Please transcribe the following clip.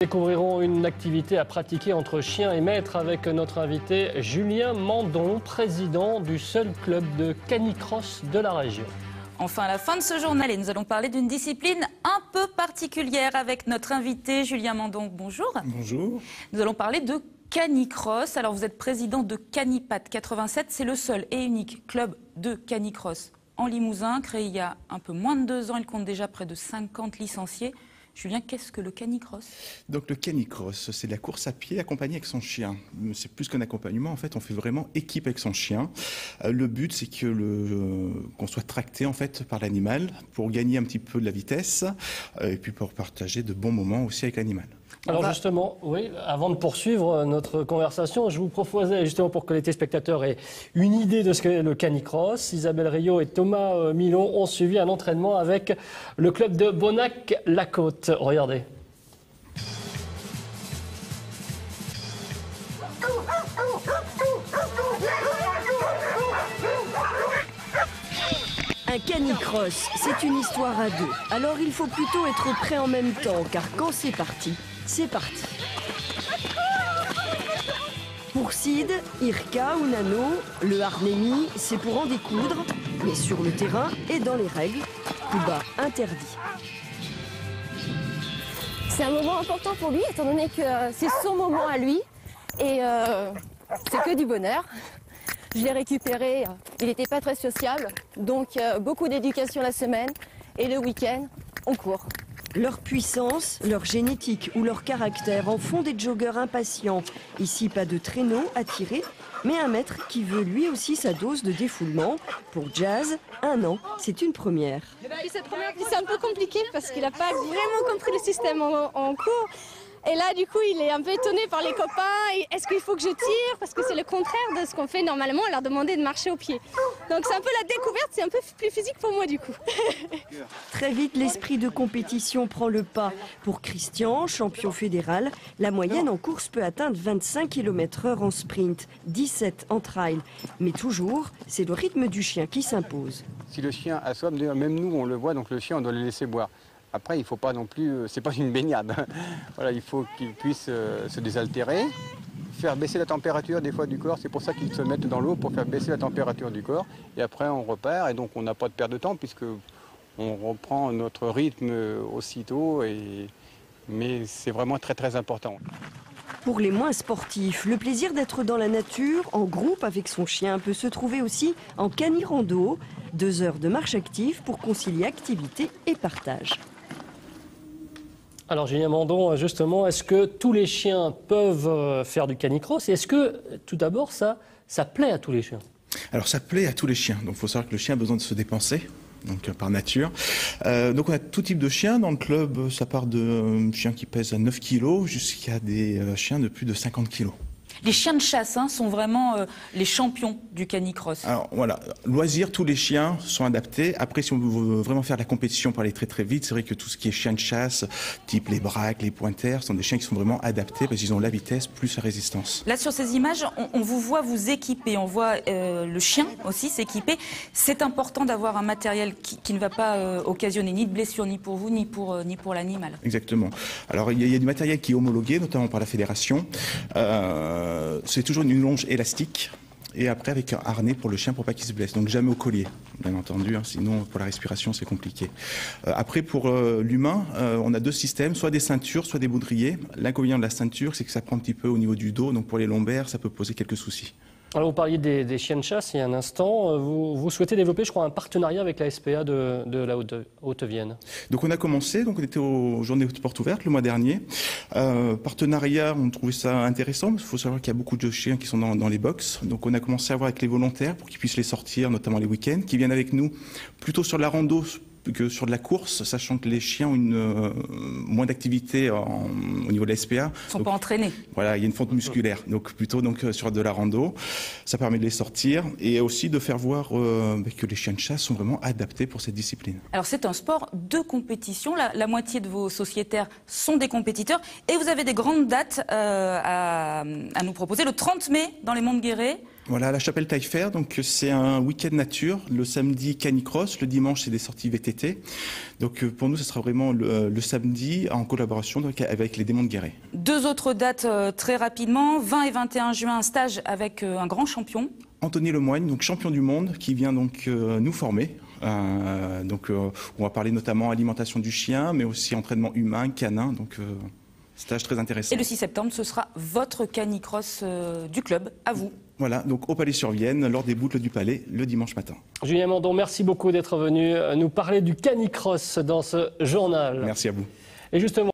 découvrirons une activité à pratiquer entre chiens et maîtres avec notre invité Julien Mandon, président du seul club de canicross de la région. Enfin, à la fin de ce journal, nous allons parler d'une discipline un peu particulière avec notre invité Julien Mandon. Bonjour. Bonjour. Nous allons parler de canicross. Alors, vous êtes président de Canipat 87. C'est le seul et unique club de canicross en Limousin, créé il y a un peu moins de 2 ans. Il compte déjà près de 50 licenciés. Julien, qu'est-ce que le canicross? Donc le canicross, c'est de la course à pied accompagnée avec son chien. C'est plus qu'un accompagnement, en fait, on fait vraiment équipe avec son chien. Le but, c'est que qu'on soit tracté en fait par l'animal pour gagner un petit peu de la vitesse et puis pour partager de bons moments aussi avec l'animal. Alors justement, oui, avant de poursuivre notre conversation, je vous proposais justement pour que les téléspectateurs aient une idée de ce qu'est le canicross. Isabelle Rio et Thomas Milon ont suivi un entraînement avec le club de Bonnac-la-Côte. Regardez. Un canicross, c'est une histoire à deux. Alors il faut plutôt être prêt en même temps, car quand c'est parti, c'est parti. Pour Sid, Irka ou Nano, le harnais mis, c'est pour en découdre, mais sur le terrain et dans les règles, tout bas interdit. C'est un moment important pour lui, étant donné que c'est son moment à lui, et c'est que du bonheur. Je l'ai récupéré, il n'était pas très sociable, donc beaucoup d'éducation la semaine, et le week-end, on court. Leur puissance, leur génétique ou leur caractère en font des joggeurs impatients. Ici, pas de traîneau à tirer, mais un maître qui veut lui aussi sa dose de défoulement. Pour Jazz, 1 an, c'est une première. Cette première, c'est un peu compliqué parce qu'il n'a pas vraiment compris le système en cours. Et là, du coup, il est un peu étonné par les copains. Est-ce qu'il faut que je tire? Parce que c'est le contraire de ce qu'on fait normalement, leur demander de marcher au pied. Donc c'est un peu la découverte, c'est un peu plus physique pour moi du coup. Très vite, l'esprit de compétition prend le pas. Pour Christian, champion fédéral, la moyenne en course peut atteindre 25 km/h en sprint, 17 en trail. Mais toujours, c'est le rythme du chien qui s'impose. Si le chien a soif, même nous on le voit, donc le chien on doit le laisser boire. Après, il ne faut pas non plus, c'est pas une baignade. Voilà, il faut qu'il puisse se désaltérer, faire baisser la température des fois du corps. C'est pour ça qu'ils se mettent dans l'eau, pour faire baisser la température du corps. Et après, on repart. Et donc, on n'a pas de perte de temps, puisque on reprend notre rythme aussitôt. Mais c'est vraiment très, très important. Pour les moins sportifs, le plaisir d'être dans la nature, en groupe avec son chien, peut se trouver aussi en canirando. 2 heures de marche active pour concilier activité et partage. Alors Julien Mandon, justement, est-ce que tous les chiens peuvent faire du canicross? Et est-ce que, tout d'abord, ça plaît à tous les chiens? Alors ça plaît à tous les chiens, donc il faut savoir que le chien a besoin de se dépenser. Donc par nature. Donc on a tout type de chiens dans le club, ça part de chiens qui pèsent à 9 kg jusqu'à des chiens de plus de 50 kg. Les chiens de chasse sont vraiment les champions du canicross. Alors voilà, loisir, tous les chiens sont adaptés. Après, si on veut vraiment faire la compétition pour aller très très vite, c'est vrai que tout ce qui est chien de chasse, type les braques, les pointers, sont des chiens qui sont vraiment adaptés parce qu'ils ont la vitesse plus la résistance. Là, sur ces images, on vous voit vous équiper, on voit le chien aussi s'équiper. C'est important d'avoir un matériel qui ne va pas occasionner ni de blessure, ni pour vous, ni pour l'animal. Exactement. Alors il y a du matériel qui est homologué, notamment par la fédération. C'est toujours une longe élastique et après avec un harnais pour le chien pour pas qu'il se blesse. Donc jamais au collier, bien entendu, sinon pour la respiration c'est compliqué. Après pour l'humain, on a 2 systèmes, soit des ceintures, soit des baudriers. L'inconvénient de la ceinture, c'est que ça prend un petit peu au niveau du dos, donc pour les lombaires, ça peut poser quelques soucis. Alors vous parliez des chiens de chasse il y a un instant. Vous souhaitez développer, je crois, un partenariat avec la SPA de la Haute-Vienne. Donc on a commencé, donc on était aux Journées de Portes Ouvertes le mois dernier. Partenariat, on trouvait ça intéressant, parce qu'il faut savoir qu'il y a beaucoup de chiens qui sont dans les box. Donc on a commencé à voir avec les volontaires pour qu'ils puissent les sortir, notamment les week-ends, qui viennent avec nous plutôt sur la rando que sur de la course, sachant que les chiens ont moins d'activité au niveau de la SPA. Ils ne sont pas entraînés. Voilà, il y a une fonte musculaire, donc plutôt sur de la rando. Ça permet de les sortir et aussi de faire voir que les chiens de chasse sont vraiment adaptés pour cette discipline. Alors c'est un sport de compétition, la moitié de vos sociétaires sont des compétiteurs et vous avez des grandes dates à nous proposer. Le 30 mai dans les Monts de Guéret, Voilà, la Chapelle Taillefer, donc c'est un week-end nature. Le samedi, canicross. Le dimanche, c'est des sorties VTT. Donc pour nous, ce sera vraiment le samedi en collaboration donc, avec les Démons de Guéret. 2 autres dates très rapidement. 20 et 21 juin, un stage avec un grand champion. Anthony Lemoigne, donc champion du monde, qui vient donc nous former. On va parler notamment alimentation du chien, mais aussi entraînement humain, canin. Donc stage très intéressant. Et le 6 septembre, ce sera votre canicross du club, à vous. Voilà, donc au Palais-sur-Vienne, lors des boucles du Palais, le dimanche matin. Julien Mandon, merci beaucoup d'être venu nous parler du canicross dans ce journal. Merci à vous. Et justement,